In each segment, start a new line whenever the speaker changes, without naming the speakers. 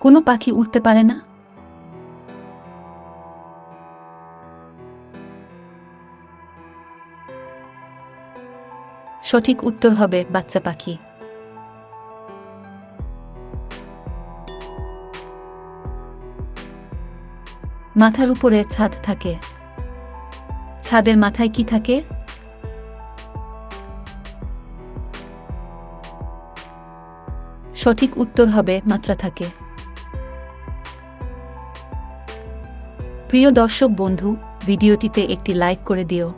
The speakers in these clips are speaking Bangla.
কোনো পাখি উড়তে পারে না? সঠিক উত্তর হবে বাচ্চা পাখি। মাথার উপরে ছাদ থাকে। ছাদের মাথায় কি থাকে? সঠিক উত্তর হবে মাত্রা থাকে। প্রিয় দর্শক বন্ধু, ভিডিওটিতে একটি লাইক করে দিও।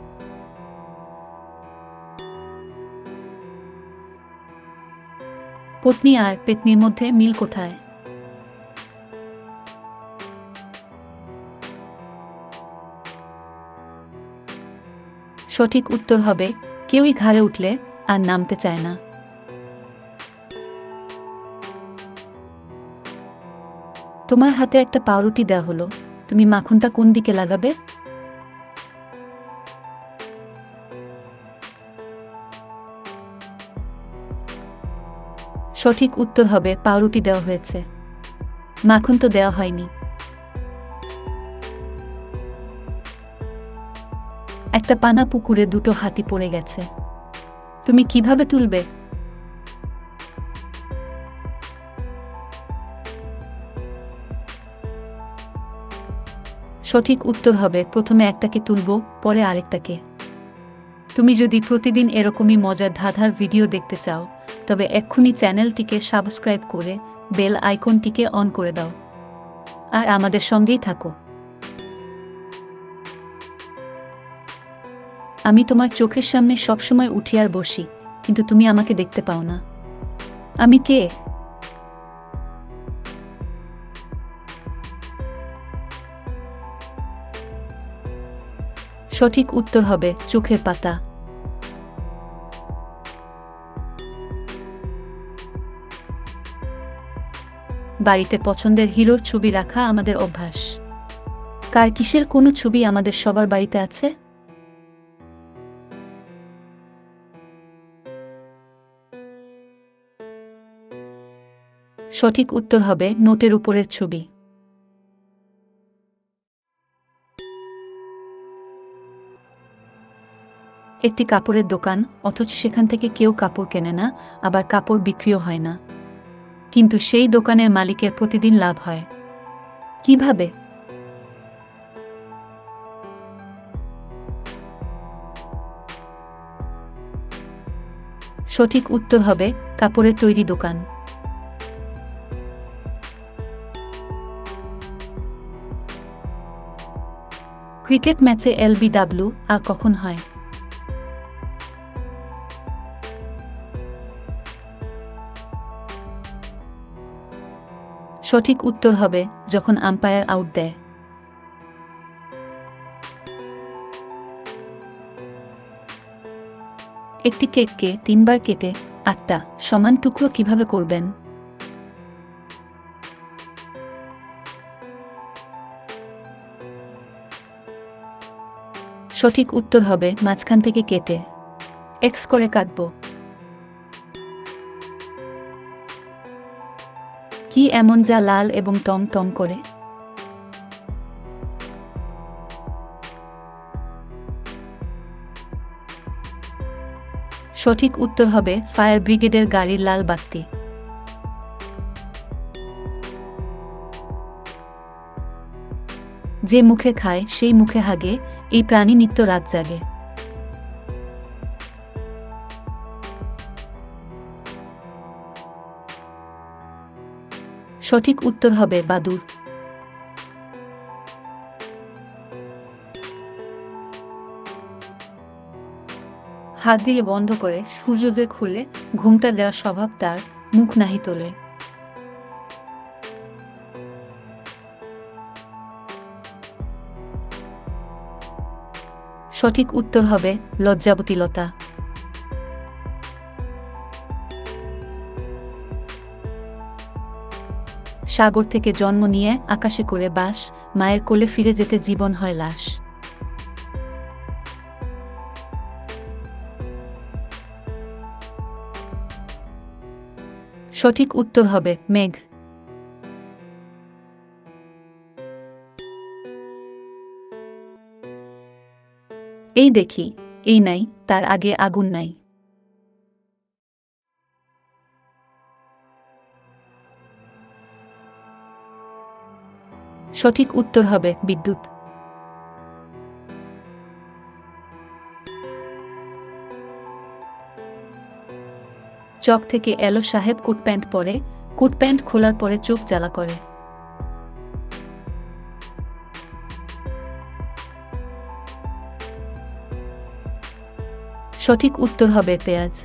পত্নী আর পেত্নীর মধ্যে মিল কোথায়? সঠিক উত্তর হবে কেউই ঘাড়ে উঠলে আর নামতে চায় না। তোমার হাতে একটা পাউরুটি দেওয়া হলো, তুমি মাখনটা কোন দিকে লাগাবে? সঠিক উত্তর হবে পাউরুটি দেওয়া হয়েছে, মাখন তো দেওয়া হয়নি। একটা পানা পুকুরে দুটো হাতি পড়ে গেছে, তুমি কিভাবে তুলবে? সঠিক উত্তর হবে প্রথমে একটাকে তুলব, পরে আরেকটাকে। তুমি যদি প্রতিদিন এরকমই মজার ধাঁধার ভিডিও দেখতে চাও, তবে এক্ষুনি চ্যানেলটিকে সাবস্ক্রাইব করে বেল আইকনটিকে অন করে দাও আর আমাদের সঙ্গেই থাকো। আমি তোমার চোখের সামনে সবসময় উঠি আর বসি, কিন্তু তুমি আমাকে দেখতে পাও না। আমি কে? সঠিক উত্তর হবে চোখের পাতা। বাড়িতে পছন্দের হিরোর ছবি রাখা আমাদের অভ্যাস। কার কিসের কোনো ছবি আমাদের সবার বাড়িতে আছে? সঠিক উত্তর হবে নোটের উপরের ছবি। একটি কাপড়ের দোকান, অথচ সেখান থেকে কেউ কাপড় কেনে না, আবার কাপড় বিক্রিও হয় না, কিন্তু সেই দোকানের মালিকের প্রতিদিন লাভ হয়। কিভাবে? সঠিক উত্তর হবে কাপড়ের তৈরি দোকান। ক্রিকেট ম্যাচে এলবিডব্লিউ আর কখন হয়? সঠিক উত্তর হবে যখন আম্পায়ার আউট দেয়। একটি কেককে 3 বার কেটে 8টা সমান টুকরো কিভাবে করবেন? সঠিক উত্তর হবে মাঝখান থেকে কেটে এক্স করে কাটব। কি এমন যা লাল এবং টম টম করে? সঠিক উত্তর হবে ফায়ার ব্রিগেডের গাড়ির লাল বাতি। যে মুখে খায় সেই মুখে হাগে, এই প্রাণী নিত্য রাত জাগে। সঠিক উত্তর হবে বাদুড়। হাত দিয়ে বন্ধ করে সূর্যোদয় খুলে ঘুমটা দেওয়ার স্বভাব তার, মুখ নাহি তোলে। সঠিক উত্তর হবে লজ্জাবতী লতা। সাগর থেকে জন্ম নিয়ে আকাশে করে বাস, মায়ের কোলে ফিরে যেতে জীবন হয় লাশ। সঠিক উত্তর হবে মেঘ। এই দেখি, এই নাই, তার আগে আগুন নাই। সঠিক উত্তর হবে বিদ্যুৎ। চক থেকে এলো সাহেব কোট প্যান্ট পরে, কোট প্যান্ট খোলার পরে চোখ জ্বালা করে। সঠিক উত্তর হবে পেঁয়াজ।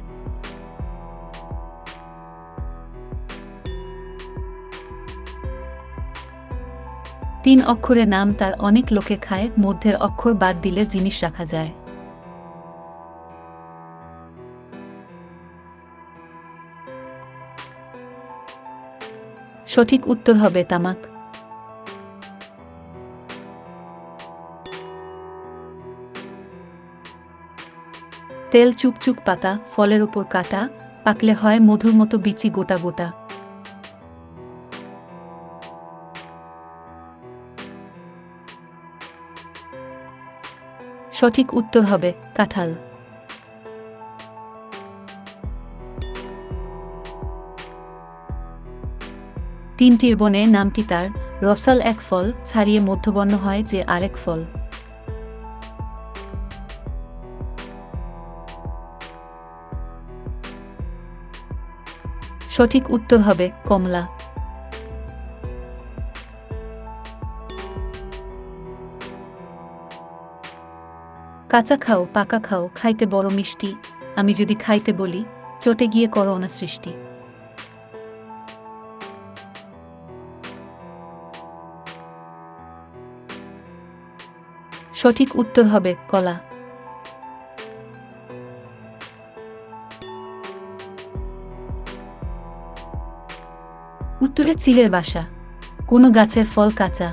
তিন অক্ষরে নাম তার অনেক লোকে খায়, মধ্যের অক্ষর বাদ দিলে জিনিস রাখা যায়। সঠিক উত্তর হবে তামাক। তেল চুকচুক পাতা, ফলের উপর কাটা, পাকলে হয় মধুর মতো বিচি গোটা গোটা। সঠিক উত্তর হবে কাঁঠাল। তিনটির বনে নামটি তার, রসাল এক ফল, ছাড়িয়ে মধ্যবর্ণ হয় যে আরেক ফল। সঠিক উত্তর হবে কমলা। কাঁচা খাও পাকা খাও, খাইতে বড় মিষ্টি, আমি যদি খাইতে বলি, চটে গিয়ে করো না সৃষ্টি। সঠিক উত্তর হবে কলা। উত্তরে চিলের বাসা, কোনো গাছের ফল কাঁচা।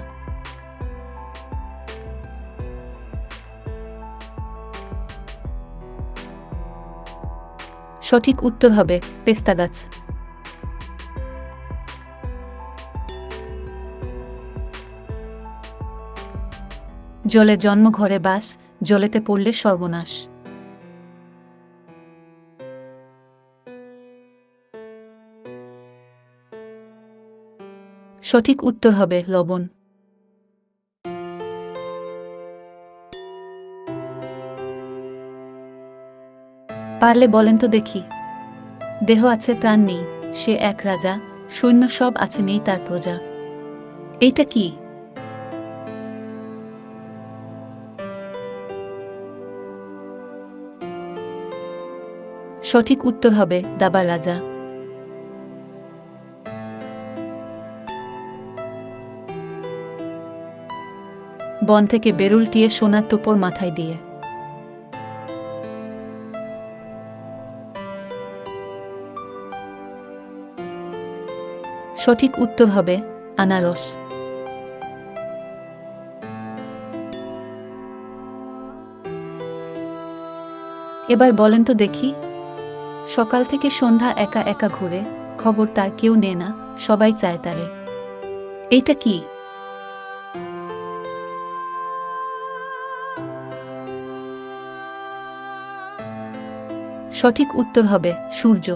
সঠিক উত্তর হবে পেস্তা গাছ। জলে জন্ম ঘরে বাস, জলেতে পড়লে সর্বনাশ। সঠিক উত্তর হবে লবণ। পারলে বলেন তো দেখি, দেহ আছে প্রাণ নেই, সে এক রাজা, সৈন্য সব আছে নেই তার প্রজা। এইটা কি? সঠিক উত্তর হবে দাবার রাজা। বন থেকে বেরুল টিয়ে সোনার টোপর মাথায় দিয়ে। সঠিক উত্তর হবে আনারস। এবার বলেন তো দেখি, সকাল থেকে সন্ধ্যা একা একা ঘুরে, খবর তার কেউ নেয় না, সবাই চায় তারে। এইটা কি? সঠিক উত্তর হবে সূর্য।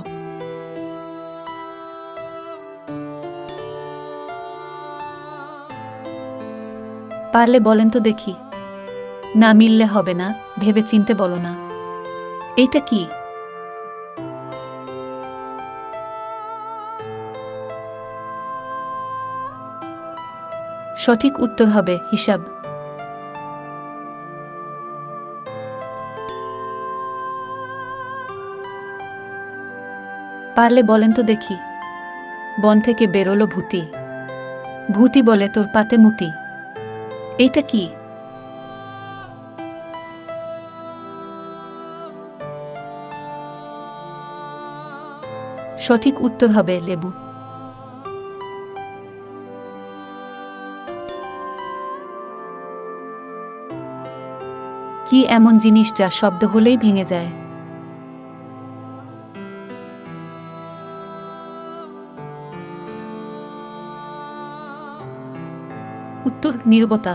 পারলে বলেন তো দেখি, না মিললে হবে না, ভেবে চিনতে বলো না। এইটা কি? সঠিক উত্তর হবে হিসাব। পারলে বলেন তো দেখি, বন থেকে বেরোলো ভূতি, ভূতি বলে তোর পাতে মুতি। এইটা কি? সঠিক উত্তর হবে লেবু। কি এমন জিনিস যা শব্দ হলেই ভেঙে যায়? উত্তর নীরবতা।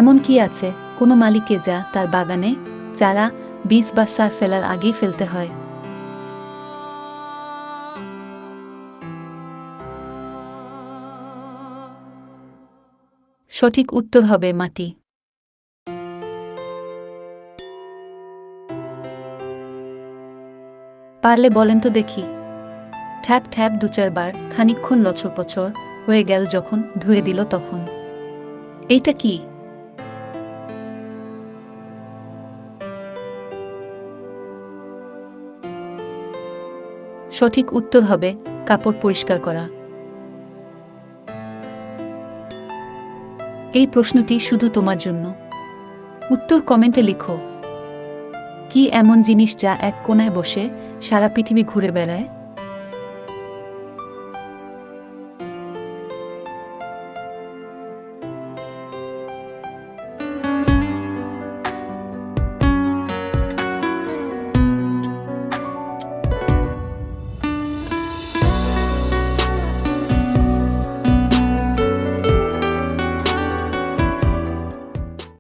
এমন কি আছে কোনো মালিককে যা তার বাগানে চারা বীজ বা সার ফেলার আগেই ফেলতে হয়? সঠিক উত্তর হবে মাটি। পারলে বলেন তো দেখি। ঠ্যাপ ঠ্যাপ ২-৪ বার খানিকক্ষণ লছরপছর হয়ে গেল যখন ধুয়ে দিল তখন। এইটা কি? সঠিক উত্তর হবে কাপড় পরিষ্কার করা। এই প্রশ্নটি শুধু তোমার জন্য। উত্তর কমেন্টে লিখো। কি এমন জিনিস যা এক কোণায় বসে সারা পৃথিবী ঘুরে বেড়ায়?